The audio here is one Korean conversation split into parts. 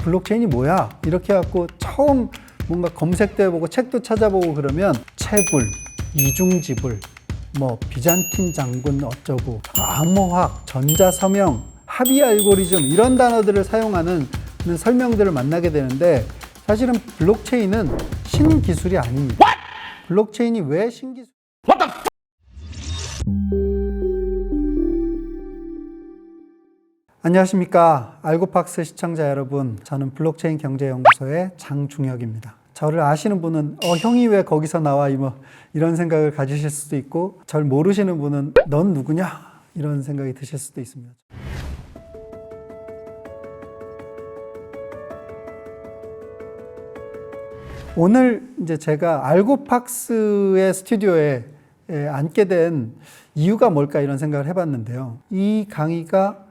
블록체인이 뭐야? 이렇게 해갖고 처음 뭔가 검색도 해보고 책도 찾아보고 그러면 채굴, 이중지불, 뭐 비잔틴 장군 어쩌고, 암호학, 전자서명, 합의 알고리즘 이런 단어들을 사용하는 설명들을 만나게 되는데 사실은 블록체인은 신기술이 아닙니다. 블록체인이 왜 신기술? 안녕하십니까. 알고팍스 시청자 여러분. 저는 블록체인 경제연구소의 장중혁입니다. 저를 아시는 분은 형이 왜 거기서 나와? 이런 생각을 가지실 수도 있고, 절 모르시는 분은 넌 누구냐? 이런 생각이 드실 수도 있습니다. 오늘 이제 제가 알고팍스의 스튜디오에 앉게 된 이유가 뭘까 이런 생각을 해봤는데요. 이 강의가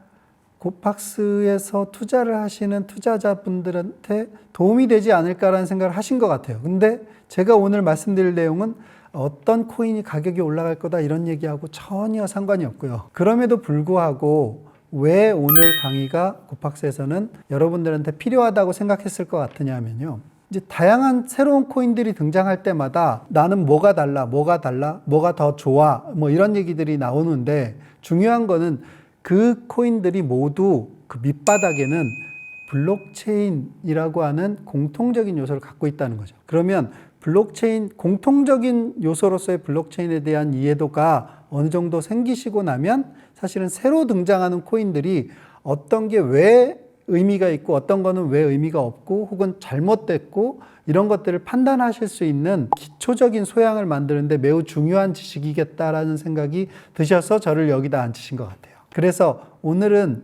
고팍스에서 투자를 하시는 투자자분들한테 도움이 되지 않을까라는 생각을 하신 것 같아요. 근데 제가 오늘 말씀드릴 내용은 어떤 코인이 가격이 올라갈 거다 이런 얘기하고 전혀 상관이 없고요. 그럼에도 불구하고 왜 오늘 강의가 고팍스에서는 여러분들한테 필요하다고 생각했을 것 같으냐면요. 이제 다양한 새로운 코인들이 등장할 때마다 나는 뭐가 달라, 뭐가 더 좋아, 뭐 이런 얘기들이 나오는데 중요한 거는 그 코인들이 모두 그 밑바닥에는 블록체인이라고 하는 공통적인 요소를 갖고 있다는 거죠. 그러면 블록체인, 공통적인 요소로서의 블록체인에 대한 이해도가 어느 정도 생기시고 나면 사실은 새로 등장하는 코인들이 어떤 게 왜 의미가 있고 어떤 거는 왜 의미가 없고 혹은 잘못됐고 이런 것들을 판단하실 수 있는 기초적인 소양을 만드는데 매우 중요한 지식이겠다라는 생각이 드셔서 저를 여기다 앉히신 것 같아요. 그래서 오늘은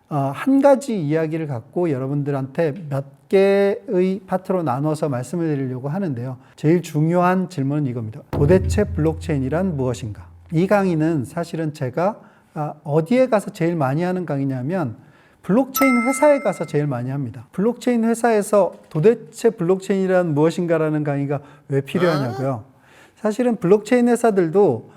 한 가지 이야기를 갖고 여러분들한테 몇 개의 파트로 나눠서 말씀을 드리려고 하는데요. 제일 중요한 질문은 이겁니다. 도대체 블록체인이란 무엇인가? 이 강의는 사실은 제가 어디에 가서 제일 많이 하는 강의냐면 블록체인 회사에 가서 제일 많이 합니다. 블록체인 회사에서 도대체 블록체인이란 무엇인가라는 강의가 왜 필요하냐고요. 사실은 블록체인 회사들도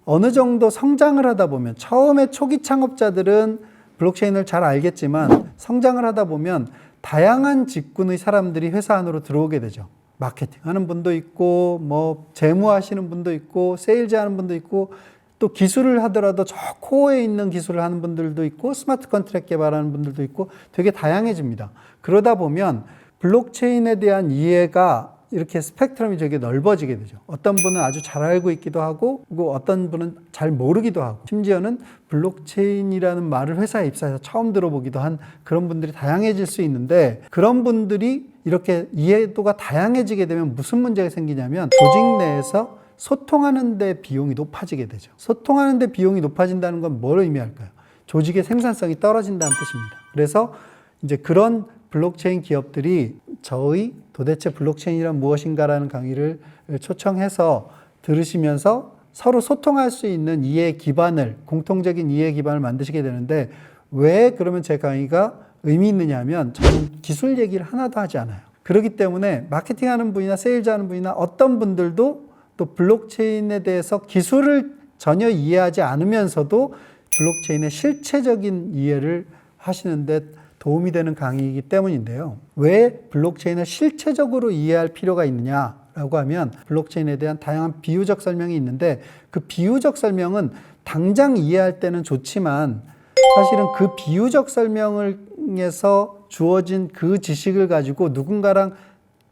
어느 정도 성장을 하다 보면 처음에 초기 창업자들은 블록체인을 잘 알겠지만 성장을 하다 보면 다양한 직군의 사람들이 회사 안으로 들어오게 되죠. 마케팅 하는 분도 있고 뭐 재무하시는 분도 있고 세일즈 하는 분도 있고 또 기술을 하더라도 저 코어에 있는 기술을 하는 분들도 있고 스마트 컨트랙 개발하는 분들도 있고 되게 다양해집니다. 그러다 보면 블록체인에 대한 이해가 이렇게 스펙트럼이 되게 넓어지게 되죠. 어떤 분은 아주 잘 알고 있기도 하고 어떤 분은 잘 모르기도 하고 심지어는 블록체인이라는 말을 회사에 입사해서 처음 들어보기도 한 그런 분들이 다양해질 수 있는데 그런 분들이 이렇게 이해도가 다양해지게 되면 무슨 문제가 생기냐면 조직 내에서 소통하는 데 비용이 높아지게 되죠. 소통하는 데 비용이 높아진다는 건 뭘 의미할까요? 조직의 생산성이 떨어진다는 뜻입니다. 그래서 이제 그런 블록체인 기업들이 저의 도대체 블록체인이란 무엇인가라는 강의를 초청해서 들으시면서 서로 소통할 수 있는 이해 기반을, 공통적인 이해 기반을 만드시게 되는데 왜 그러면 제 강의가 의미 있느냐 하면 저는 기술 얘기를 하나도 하지 않아요. 그렇기 때문에 마케팅하는 분이나 세일즈 하는 분이나 어떤 분들도 또 블록체인에 대해서 기술을 전혀 이해하지 않으면서도 블록체인의 실체적인 이해를 하시는데 도움이 되는 강의이기 때문인데요. 왜 블록체인을 실체적으로 이해할 필요가 있느냐라고 하면 블록체인에 대한 다양한 비유적 설명이 있는데 그 비유적 설명은 당장 이해할 때는 좋지만 사실은 그 비유적 설명에서 주어진 그 지식을 가지고 누군가랑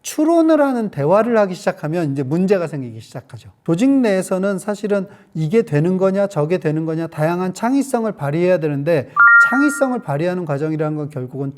추론을 하는 대화를 하기 시작하면 이제 문제가 생기기 시작하죠. 조직 내에서는 사실은 이게 되는 거냐 저게 되는 거냐 다양한 창의성을 발휘해야 되는데 창의성을 발휘하는 과정이라는 건 결국은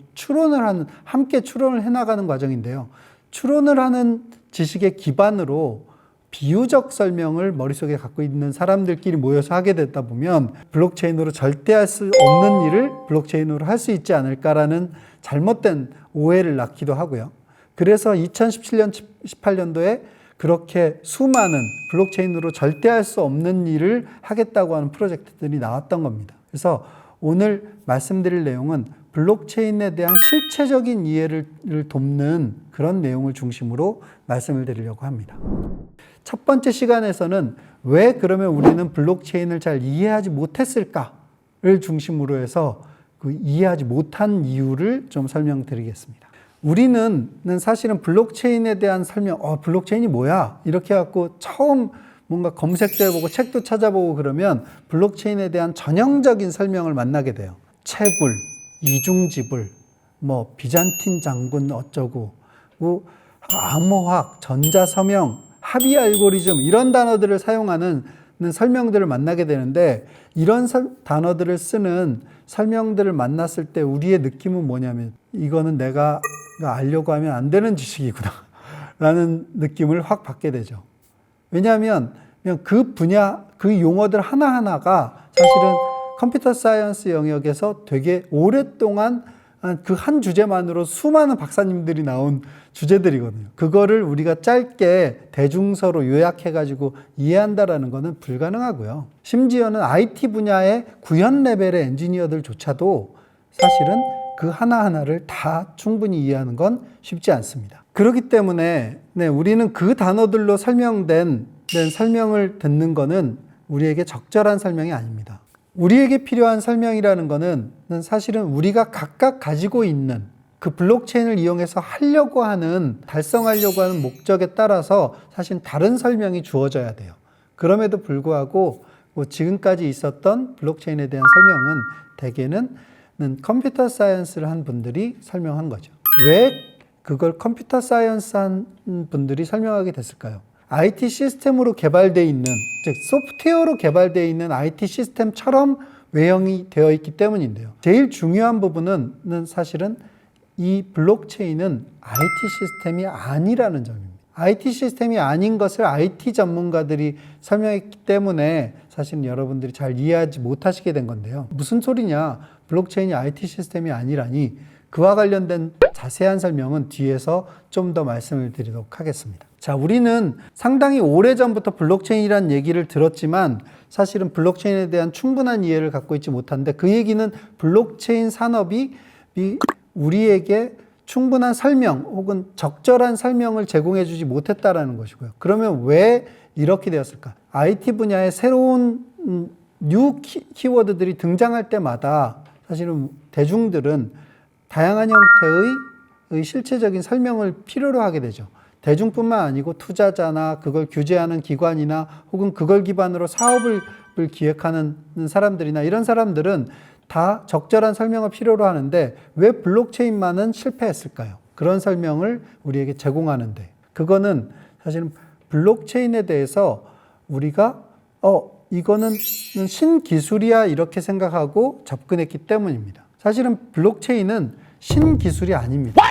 함께 추론을 해나가는 과정인데요. 추론을 하는 지식의 기반으로 비유적 설명을 머릿속에 갖고 있는 사람들끼리 모여서 하게 되다 보면 블록체인으로 절대 할 수 없는 일을 블록체인으로 할 수 있지 않을까라는 잘못된 오해를 낳기도 하고요. 그래서 2017년, 18년도에 그렇게 수많은 블록체인으로 절대 할 수 없는 일을 하겠다고 하는 프로젝트들이 나왔던 겁니다. 그래서 오늘 말씀드릴 내용은 블록체인에 대한 실체적인 이해를 돕는 그런 내용을 중심으로 말씀을 드리려고 합니다. 첫 번째 시간에서는 왜 그러면 우리는 블록체인을 잘 이해하지 못했을까를 중심으로 해서 그 이해하지 못한 이유를 좀 설명드리겠습니다. 우리는 사실은 블록체인에 대한 설명, 블록체인이 뭐야? 이렇게 해갖고 처음 뭔가 검색도 해보고 책도 찾아보고 그러면 블록체인에 대한 전형적인 설명을 만나게 돼요. 채굴, 이중지불, 뭐 비잔틴 장군 어쩌고, 뭐 암호학, 전자서명, 합의 알고리즘 이런 단어들을 사용하는 설명들을 만나게 되는데 이런 단어들을 쓰는 설명들을 만났을 때 우리의 느낌은 뭐냐면 이거는 내가 알려고 하면 안 되는 지식이구나 라는 느낌을 확 받게 되죠. 왜냐하면 그냥 그 분야, 그 용어들 하나하나가 사실은 컴퓨터 사이언스 영역에서 되게 오랫동안 그 한 주제만으로 수많은 박사님들이 나온 주제들이거든요. 그거를 우리가 짧게 대중서로 요약해가지고 이해한다라는 것은 불가능하고요. 심지어는 IT 분야의 구현 레벨의 엔지니어들조차도 사실은 그 하나하나를 다 충분히 이해하는 건 쉽지 않습니다. 그렇기 때문에 우리는 그 단어들로 설명된 설명을 듣는 거는 우리에게 적절한 설명이 아닙니다. 우리에게 필요한 설명이라는 거는 사실은 우리가 각각 가지고 있는 그 블록체인을 이용해서 하려고 하는, 달성하려고 하는 목적에 따라서 사실 다른 설명이 주어져야 돼요. 그럼에도 불구하고 지금까지 있었던 블록체인에 대한 설명은 대개는 컴퓨터 사이언스를 한 분들이 설명한 거죠. 왜 그걸 컴퓨터 사이언스 한 분들이 설명하게 됐을까요? IT 시스템으로 개발되어 있는, 즉 소프트웨어로 개발되어 있는 IT 시스템처럼 외형이 되어 있기 때문인데요. 제일 중요한 부분은 사실은 이 블록체인은 IT 시스템이 아니라는 점입니다. IT 시스템이 아닌 것을 IT 전문가들이 설명했기 때문에 사실은 여러분들이 잘 이해하지 못하시게 된 건데요. 무슨 소리냐? 블록체인이 IT 시스템이 아니라니. 그와 관련된 자세한 설명은 뒤에서 좀 더 말씀을 드리도록 하겠습니다. 자, 우리는 상당히 오래전부터 블록체인이라는 얘기를 들었지만 사실은 블록체인에 대한 충분한 이해를 갖고 있지 못한데 그 얘기는 블록체인 산업이 우리에게 충분한 설명 혹은 적절한 설명을 제공해 주지 못했다라는 것이고요. 그러면 왜 이렇게 되었을까? IT 분야에 새로운 뉴 키워드들이 등장할 때마다 사실은 대중들은 다양한 형태의 실체적인 설명을 필요로 하게 되죠. 대중뿐만 아니고 투자자나 그걸 규제하는 기관이나 혹은 그걸 기반으로 사업을 기획하는 사람들이나 이런 사람들은 다 적절한 설명을 필요로 하는데 왜 블록체인만은 실패했을까요? 그런 설명을 우리에게 제공하는데 그거는 사실은 블록체인에 대해서 우리가 이거는 신기술이야 이렇게 생각하고 접근했기 때문입니다. 사실은 블록체인은 신기술이 아닙니다.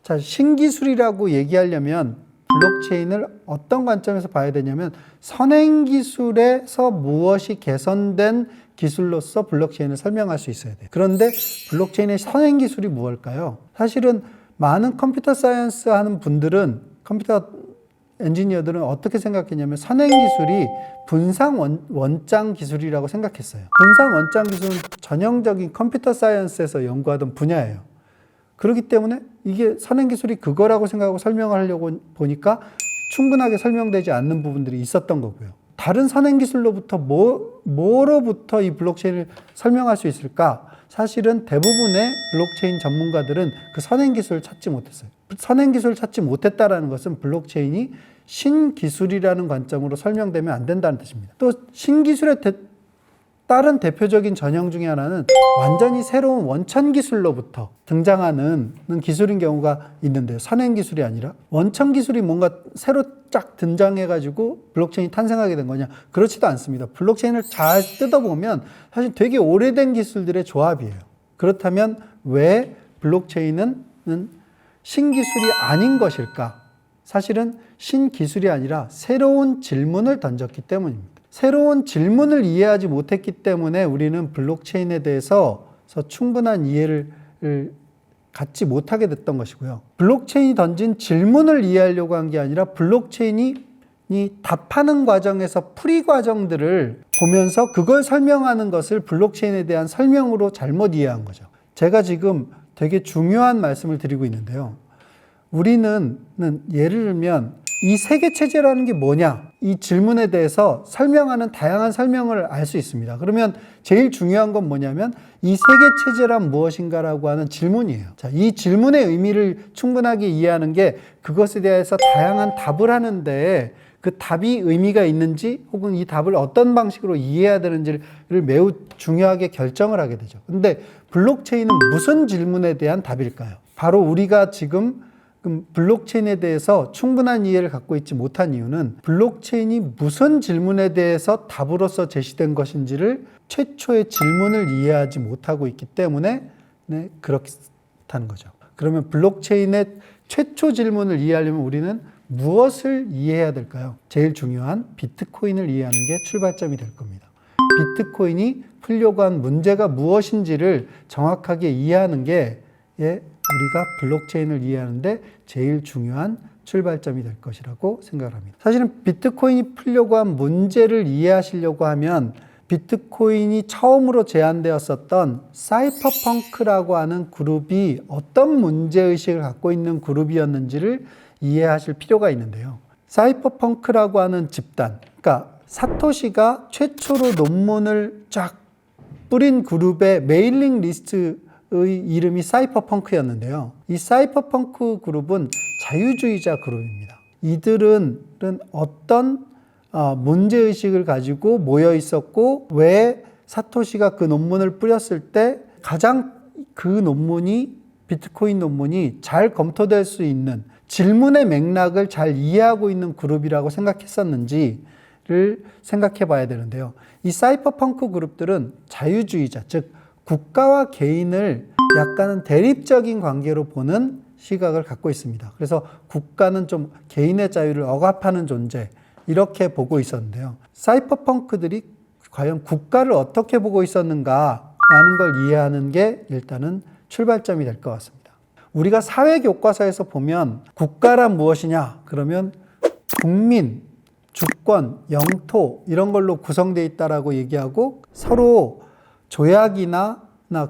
자, 신기술이라고 얘기하려면 블록체인을 어떤 관점에서 봐야 되냐면 선행기술에서 무엇이 개선된 기술로서 블록체인을 설명할 수 있어야 돼요. 그런데 블록체인의 선행기술이 무엇일까요? 사실은 많은 컴퓨터 사이언스 하는 분들은, 컴퓨터 엔지니어들은 어떻게 생각했냐면 선행기술이 분산 원장 기술이라고 생각했어요. 분산 원장 기술은 전형적인 컴퓨터 사이언스에서 연구하던 분야예요. 그렇기 때문에 이게 선행기술이 그거라고 생각하고 설명을 하려고 보니까 충분하게 설명되지 않는 부분들이 있었던 거고요. 다른 선행기술로부터 뭐로부터 이 블록체인을 설명할 수 있을까? 사실은 대부분의 블록체인 전문가들은 그 선행기술을 찾지 못했어요. 선행기술을 찾지 못했다는 것은 블록체인이 신기술이라는 관점으로 설명되면 안 된다는 뜻입니다. 또 신기술의 다른 대표적인 전형 중에 하나는 완전히 새로운 원천 기술로부터 등장하는 기술인 경우가 있는데요. 선행 기술이 아니라 원천 기술이 뭔가 새로 쫙 등장해가지고 블록체인이 탄생하게 된 거냐? 그렇지도 않습니다. 블록체인을 잘 뜯어보면 사실 되게 오래된 기술들의 조합이에요. 그렇다면 왜 블록체인은 신기술이 아닌 것일까? 사실은 신기술이 아니라 새로운 질문을 던졌기 때문입니다. 새로운 질문을 이해하지 못했기 때문에 우리는 블록체인에 대해서 충분한 이해를 갖지 못하게 됐던 것이고요. 블록체인이 던진 질문을 이해하려고 한 게 아니라 블록체인이 답하는 과정에서 풀이 과정들을 보면서 그걸 설명하는 것을 블록체인에 대한 설명으로 잘못 이해한 거죠. 제가 지금 되게 중요한 말씀을 드리고 있는데요. 우리는 예를 들면 이 세계체제라는 게 뭐냐? 이 질문에 대해서 설명하는 다양한 설명을 알 수 있습니다. 그러면 제일 중요한 건 뭐냐면 이 세계체제란 무엇인가라고 하는 질문이에요. 자, 이 질문의 의미를 충분하게 이해하는 게 그것에 대해서 다양한 답을 하는데 그 답이 의미가 있는지 혹은 이 답을 어떤 방식으로 이해해야 되는지를 매우 중요하게 결정을 하게 되죠. 근데 블록체인은 무슨 질문에 대한 답일까요? 바로 우리가 지금 블록체인에 대해서 충분한 이해를 갖고 있지 못한 이유는 블록체인이 무슨 질문에 대해서 답으로서 제시된 것인지를 최초의 질문을 이해하지 못하고 있기 때문에 그렇다는 거죠. 그러면 블록체인의 최초 질문을 이해하려면 우리는 무엇을 이해해야 될까요? 제일 중요한 비트코인을 이해하는 게 출발점이 될 겁니다. 비트코인이 풀려고 한 문제가 무엇인지를 정확하게 이해하는 게 우리가 블록체인을 이해하는데 제일 중요한 출발점이 될 것이라고 생각을 합니다. 사실은 비트코인이 풀려고 한 문제를 이해하시려고 하면 비트코인이 처음으로 제안되었었던 사이퍼펑크라고 하는 그룹이 어떤 문제의식을 갖고 있는 그룹이었는지를 이해하실 필요가 있는데요. 사이퍼펑크라고 하는 집단, 그러니까 사토시가 최초로 논문을 쫙 뿌린 그룹의 메일링 리스트의 이름이 사이퍼펑크였는데요. 이 사이퍼펑크 그룹은 자유주의자 그룹입니다. 이들은 어떤 문제의식을 가지고 모여 있었고 왜 사토시가 그 논문을 뿌렸을 때 가장 그 논문이 비트코인 논문이 잘 검토될 수 있는 질문의 맥락을 잘 이해하고 있는 그룹이라고 생각했었는지를 생각해 봐야 되는데요. 이 사이퍼펑크 그룹들은 자유주의자, 즉 국가와 개인을 약간은 대립적인 관계로 보는 시각을 갖고 있습니다. 그래서 국가는 좀 개인의 자유를 억압하는 존재 이렇게 보고 있었는데요. 사이퍼펑크들이 과연 국가를 어떻게 보고 있었는가라는 걸 이해하는 게 일단은 출발점이 될 것 같습니다. 우리가 사회교과서에서 보면 국가란 무엇이냐? 그러면 국민, 주권, 영토 이런 걸로 구성되어 있다라고 얘기하고 서로 조약이나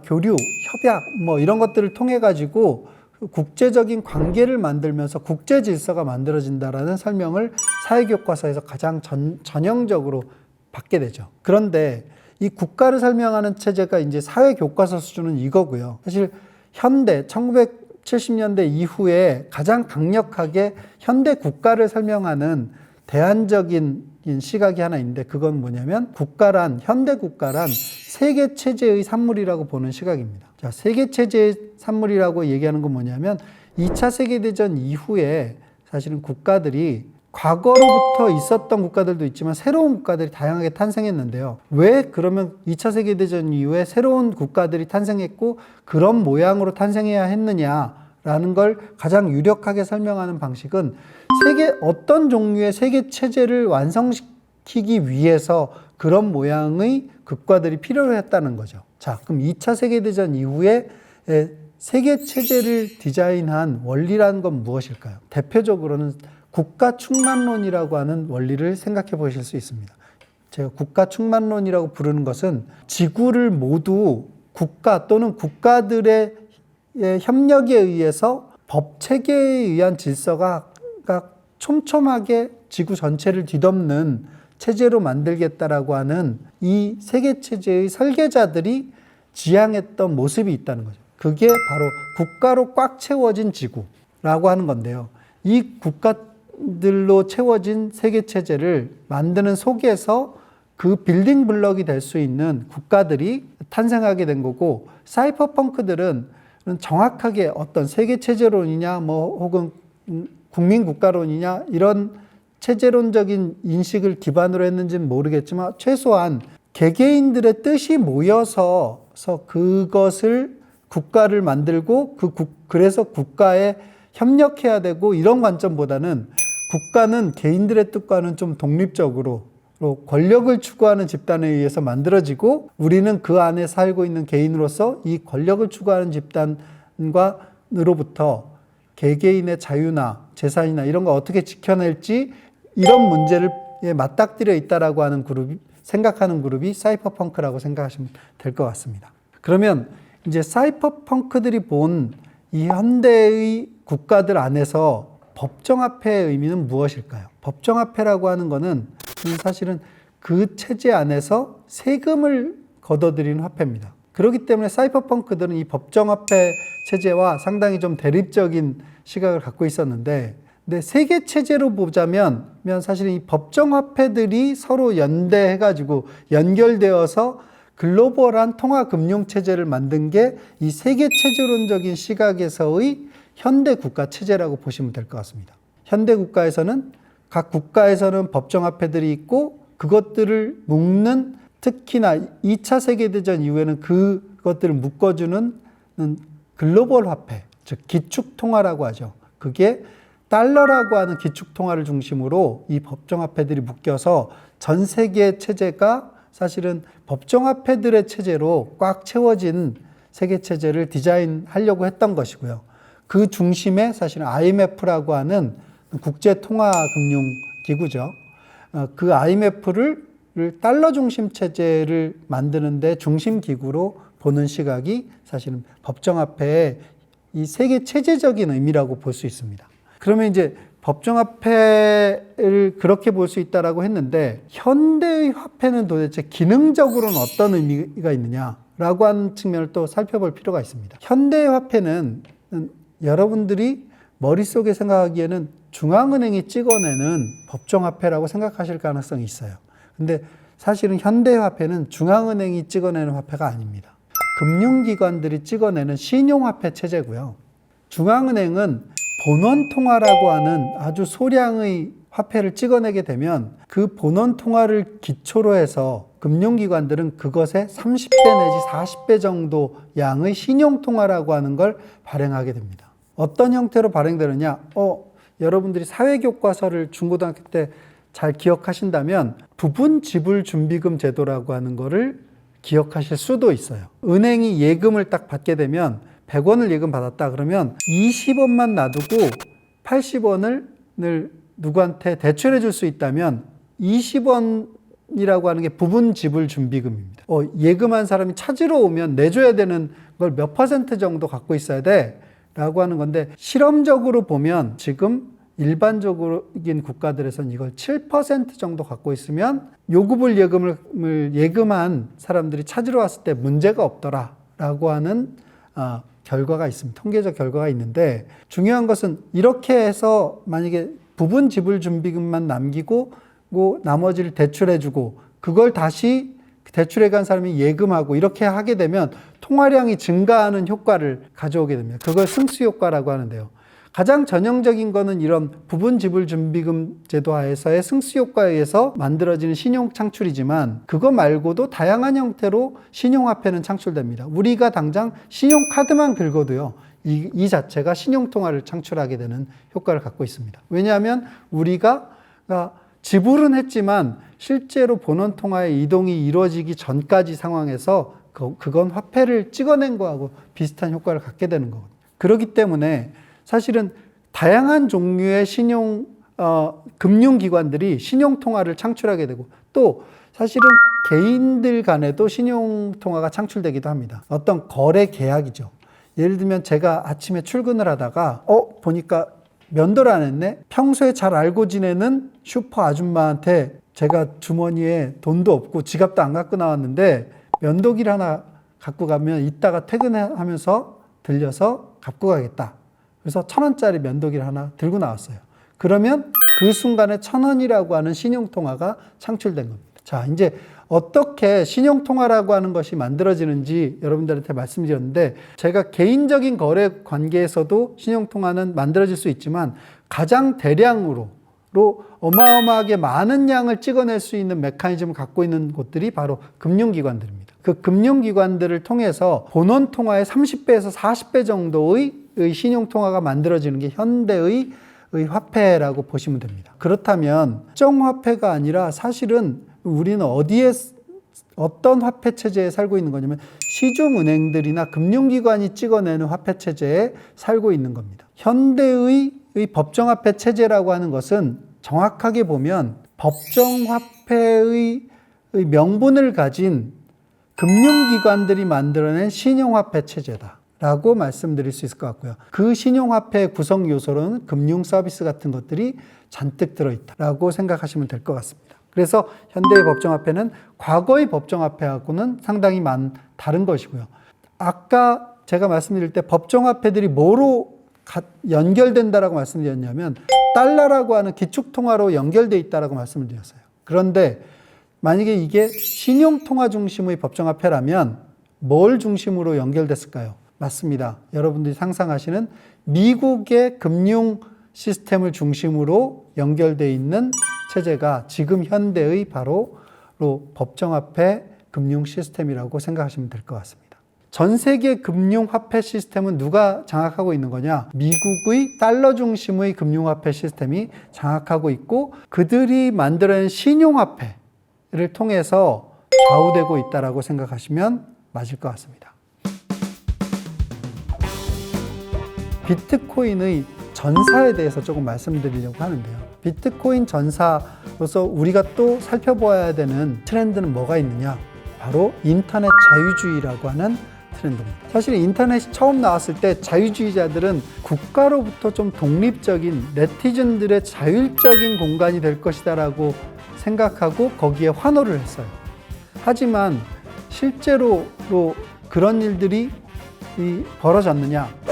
교류, 협약 뭐 이런 것들을 통해 가지고 국제적인 관계를 만들면서 국제 질서가 만들어진다라는 설명을 사회교과서에서 가장 전형적으로 받게 되죠. 그런데 이 국가를 설명하는 체제가 이제 사회교과서 수준은 이거고요. 사실 현대 1970년대 이후에 가장 강력하게 현대 국가를 설명하는 대안적인 시각이 하나 있는데 그건 뭐냐면 현대 국가란 세계 체제의 산물이라고 보는 시각입니다. 자, 세계 체제의 산물이라고 얘기하는 건 뭐냐면 2차 세계대전 이후에 사실은 국가들이 과거로부터 있었던 국가들도 있지만 새로운 국가들이 다양하게 탄생했는데요. 왜 그러면 2차 세계대전 이후에 새로운 국가들이 탄생했고 그런 모양으로 탄생해야 했느냐라는 걸 가장 유력하게 설명하는 방식은 어떤 종류의 세계 체제를 완성시키기 위해서 그런 모양의 국가들이 필요로 했다는 거죠. 자, 그럼 2차 세계대전 이후에 세계 체제를 디자인한 원리라는 건 무엇일까요? 대표적으로는 국가 충만론이라고 하는 원리를 생각해 보실 수 있습니다. 제가 국가 충만론이라고 부르는 것은 지구를 모두 국가 또는 국가들의 협력에 의해서 법 체계에 의한 질서가 촘촘하게 지구 전체를 뒤덮는 체제로 만들겠다라고 하는 이 세계 체제의 설계자들이 지향했던 모습이 있다는 거죠. 그게 바로 국가로 꽉 채워진 지구라고 하는 건데요. 이 국가들로 채워진 세계 체제를 만드는 속에서 그 빌딩 블럭이 될 수 있는 국가들이 탄생하게 된 거고, 사이퍼펑크들은 정확하게 어떤 세계 체제론이냐 혹은 국민 국가론이냐 이런 체제론적인 인식을 기반으로 했는지는 모르겠지만 최소한 개개인들의 뜻이 모여서 그것을 국가를 만들고 그래서 국가에 협력해야 되고 이런 관점보다는 국가는 개인들의 뜻과는 좀 독립적으로 권력을 추구하는 집단에 의해서 만들어지고 우리는 그 안에 살고 있는 개인으로서 이 권력을 추구하는 집단으로부터 개개인의 자유나 재산이나 이런 거 어떻게 지켜낼지 이런 문제를 맞닥뜨려 있다라고 하는 생각하는 그룹이 사이퍼펑크라고 생각하시면 될 것 같습니다. 그러면 이제 사이퍼펑크들이 본 이 현대의 국가들 안에서 법정화폐의 의미는 무엇일까요? 법정화폐라고 하는 거는 사실은 그 체제 안에서 세금을 걷어들이는 화폐입니다. 그렇기 때문에 사이퍼펑크들은 이 법정화폐 체제와 상당히 좀 대립적인 시각을 갖고 있었는데, 근데 세계 체제로 보자면 사실은 이 법정화폐들이 서로 연대해가지고 연결되어서 글로벌한 통화금융 체제를 만든 게 이 세계 체제론적인 시각에서의 현대 국가 체제라고 보시면 될 것 같습니다. 현대 국가에서는 각 국가에서는 법정화폐들이 있고 그것들을 묶는, 특히나 2차 세계대전 이후에는 그것들을 묶어주는 글로벌 화폐, 즉 기축통화라고 하죠. 그게 달러라고 하는 기축통화를 중심으로 이 법정화폐들이 묶여서 전 세계 체제가 사실은 법정화폐들의 체제로 꽉 채워진 세계 체제를 디자인하려고 했던 것이고요. 그 중심에 사실은 IMF라고 하는 국제통화금융기구죠. 그 IMF를 달러 중심 체제를 만드는데 중심 기구로 보는 시각이 사실은 법정화폐의 이 세계 체제적인 의미라고 볼 수 있습니다. 그러면 이제 법정화폐를 그렇게 볼 수 있다라고 했는데, 현대의 화폐는 도대체 기능적으로는 어떤 의미가 있느냐라고 하는 측면을 또 살펴볼 필요가 있습니다. 현대의 화폐는 여러분들이 머릿속에 생각하기에는 중앙은행이 찍어내는 법정화폐라고 생각하실 가능성이 있어요. 근데 사실은 현대화폐는 중앙은행이 찍어내는 화폐가 아닙니다. 금융기관들이 찍어내는 신용화폐 체제고요. 중앙은행은 본원통화라고 하는 아주 소량의 화폐를 찍어내게 되면 그 본원통화를 기초로 해서 금융기관들은 그것의 30배 내지 40배 정도 양의 신용통화라고 하는 걸 발행하게 됩니다. 어떤 형태로 발행되느냐? 여러분들이 사회교과서를 중고등학교 때 잘 기억하신다면 부분 지불 준비금 제도라고 하는 거를 기억하실 수도 있어요. 은행이 예금을 딱 받게 되면 100원을 예금 받았다 그러면 20원만 놔두고 80원을 누구한테 대출해 줄 수 있다면 20원이라고 하는 게 부분 지불 준비금입니다. 예금한 사람이 찾으러 오면 내줘야 되는 걸 몇 퍼센트 정도 갖고 있어야 돼 라고 하는 건데, 실험적으로 보면 지금 일반적인 국가들에서는 이걸 7% 정도 갖고 있으면 요구불 예금을 예금한 사람들이 찾으러 왔을 때 문제가 없더라라고 하는 결과가 있습니다. 통계적 결과가 있는데, 중요한 것은 이렇게 해서 만약에 부분 지불 준비금만 남기고 나머지를 대출해주고 그걸 다시 대출해 간 사람이 예금하고 이렇게 하게 되면 통화량이 증가하는 효과를 가져오게 됩니다. 그걸 승수 효과라고 하는데요. 가장 전형적인 거는 이런 부분 지불 준비금 제도 하에서의 승수 효과에 의해서 만들어지는 신용 창출이지만, 그거 말고도 다양한 형태로 신용화폐는 창출됩니다. 우리가 당장 신용카드만 긁어도요, 이 자체가 신용통화를 창출하게 되는 효과를 갖고 있습니다. 왜냐하면 우리가 지불은 했지만 실제로 본원통화의 이동이 이루어지기 전까지 상황에서 그건 화폐를 찍어낸 거하고 비슷한 효과를 갖게 되는 거거든요. 그렇기 때문에 사실은 다양한 종류의 금융기관들이 신용통화를 창출하게 되고, 또 사실은 개인들 간에도 신용통화가 창출되기도 합니다. 어떤 거래 계약이죠. 예를 들면 제가 아침에 출근을 하다가 보니까 면도를 안 했네? 평소에 잘 알고 지내는 슈퍼 아줌마한테 제가 주머니에 돈도 없고 지갑도 안 갖고 나왔는데 면도기를 하나 갖고 가면 이따가 퇴근하면서 들려서 갖고 가겠다. 그래서 1,000원짜리 면도기를 하나 들고 나왔어요. 그러면 그 순간에 1,000원이라고 하는 신용통화가 창출된 겁니다. 자, 이제 어떻게 신용통화라고 하는 것이 만들어지는지 여러분들한테 말씀드렸는데, 제가 개인적인 거래 관계에서도 신용통화는 만들어질 수 있지만 가장 대량으로 어마어마하게 많은 양을 찍어낼 수 있는 메커니즘을 갖고 있는 곳들이 바로 금융기관들입니다. 그 금융기관들을 통해서 본원통화의 30배에서 40배 정도의 신용통화가 만들어지는 게 현대의 화폐라고 보시면 됩니다. 그렇다면 특정화폐가 아니라 사실은 우리는 어떤 화폐 체제에 살고 있는 거냐면 시중은행들이나 금융기관이 찍어내는 화폐 체제에 살고 있는 겁니다. 현대의 법정화폐 체제라고 하는 것은 정확하게 보면 법정화폐의 명분을 가진 금융기관들이 만들어낸 신용화폐 체제다 라고 말씀드릴 수 있을 것 같고요. 그 신용화폐 구성 요소로는 금융 서비스 같은 것들이 잔뜩 들어있다라고 생각하시면 될 것 같습니다. 그래서 현대의 법정화폐는 과거의 법정화폐하고는 상당히 다른 것이고요. 아까 제가 말씀드릴 때 법정화폐들이 뭐로 연결된다라고 말씀드렸냐면 달러라고 하는 기축통화로 연결돼 있다라고 말씀을 드렸어요. 그런데 만약에 이게 신용통화 중심의 법정화폐라면 뭘 중심으로 연결됐을까요? 맞습니다. 여러분들이 상상하시는 미국의 금융 시스템을 중심으로 연결되어 있는 체제가 지금 현대의 바로 법정화폐 금융 시스템이라고 생각하시면 될 것 같습니다. 전 세계 금융화폐 시스템은 누가 장악하고 있는 거냐? 미국의 달러 중심의 금융화폐 시스템이 장악하고 있고 그들이 만들어낸 신용화폐를 통해서 좌우되고 있다고 생각하시면 맞을 것 같습니다. 비트코인의 전사에 대해서 조금 말씀드리려고 하는데요. 비트코인 전사로서 우리가 또 살펴봐야 되는 트렌드는 뭐가 있느냐? 바로 인터넷 자유주의라고 하는 트렌드입니다. 사실 인터넷이 처음 나왔을 때 자유주의자들은 국가로부터 좀 독립적인 네티즌들의 자율적인 공간이 될 것이다 라고 생각하고 거기에 환호를 했어요. 하지만 실제로 그런 일들이 벌어졌느냐?